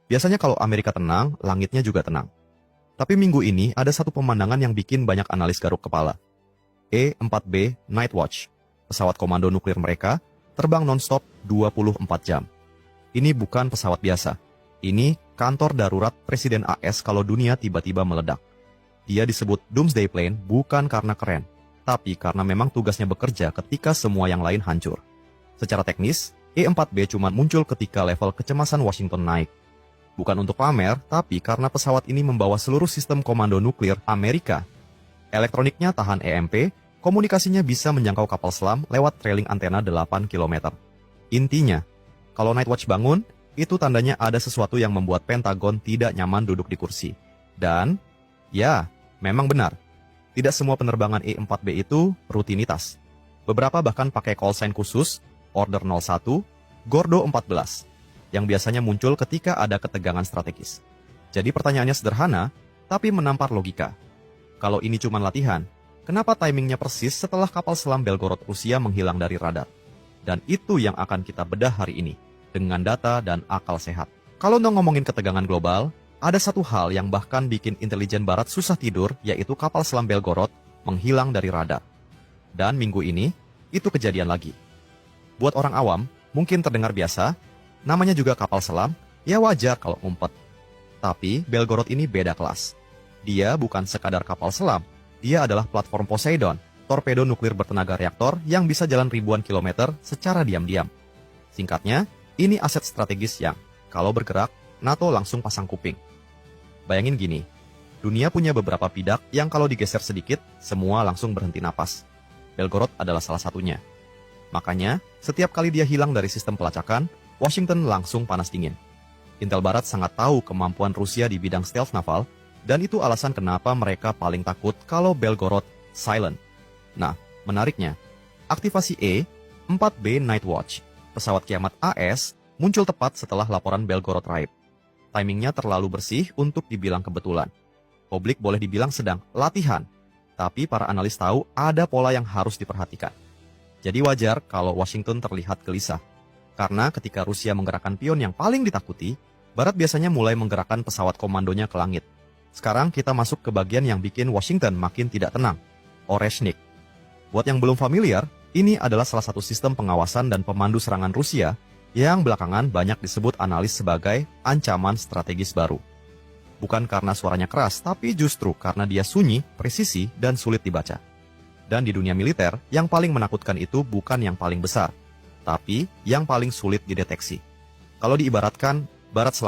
Biasanya kalau Amerika tenang, langitnya juga tenang. Tapi minggu ini ada satu pemandangan yang bikin banyak analis garuk kepala. E-4B Night Watch, pesawat komando nuklir mereka, terbang non-stop 24 jam. Ini bukan pesawat biasa. Ini kantor darurat Presiden AS kalau dunia tiba-tiba meledak. Dia disebut Doomsday Plane bukan karena keren, tapi karena memang tugasnya bekerja ketika semua yang lain hancur. Secara teknis, E-4B cuma muncul ketika level kecemasan Washington naik. Bukan untuk pamer, tapi karena pesawat ini membawa seluruh sistem komando nuklir Amerika. Elektroniknya tahan EMP, komunikasinya bisa menjangkau kapal selam lewat trailing antena 8 km. Intinya, kalau Night Watch bangun, itu tandanya ada sesuatu yang membuat Pentagon tidak nyaman duduk di kursi. Dan, ya, memang benar. Tidak semua penerbangan E-4B itu rutinitas. Beberapa bahkan pakai call sign khusus, Order 01, Gordo 14. Yang biasanya muncul ketika ada ketegangan strategis. Jadi pertanyaannya sederhana, tapi menampar logika. Kalau ini cuma latihan, kenapa timingnya persis setelah kapal selam Belgorod Rusia menghilang dari radar? Dan itu yang akan kita bedah hari ini, dengan data dan akal sehat. Kalau ngomongin ketegangan global, ada satu hal yang bahkan bikin intelijen barat susah tidur, yaitu kapal selam Belgorod menghilang dari radar. Dan minggu ini, itu kejadian lagi. Buat orang awam, mungkin terdengar biasa, namanya juga kapal selam, ya wajar kalau ngumpet. Tapi Belgorod ini beda kelas. Dia bukan sekadar kapal selam, dia adalah platform Poseidon, torpedo nuklir bertenaga reaktor yang bisa jalan ribuan kilometer secara diam-diam. Singkatnya, ini aset strategis yang, kalau bergerak, NATO langsung pasang kuping. Bayangin gini, dunia punya beberapa bidak yang kalau digeser sedikit, semua langsung berhenti napas. Belgorod adalah salah satunya. Makanya, setiap kali dia hilang dari sistem pelacakan, Washington langsung panas dingin. Intel Barat sangat tahu kemampuan Rusia di bidang stealth naval, dan itu alasan kenapa mereka paling takut kalau Belgorod silent. Nah, menariknya, aktivasi E-4B Night Watch, pesawat kiamat AS, muncul tepat setelah laporan Belgorod raib. Timingnya terlalu bersih untuk dibilang kebetulan. Publik boleh dibilang sedang latihan, tapi para analis tahu ada pola yang harus diperhatikan. Jadi wajar kalau Washington terlihat gelisah. Karena ketika Rusia menggerakkan pion yang paling ditakuti, Barat biasanya mulai menggerakkan pesawat komandonya ke langit. Sekarang kita masuk ke bagian yang bikin Washington makin tidak tenang, Oreshnik. Buat yang belum familiar, ini adalah salah satu sistem pengawasan dan pemandu serangan Rusia yang belakangan banyak disebut analis sebagai ancaman strategis baru. Bukan karena suaranya keras, tapi justru karena dia sunyi, presisi, dan sulit dibaca. Dan di dunia militer, yang paling menakutkan itu bukan yang paling besar, tapi yang paling sulit dideteksi. Kalau diibaratkan, Barat selama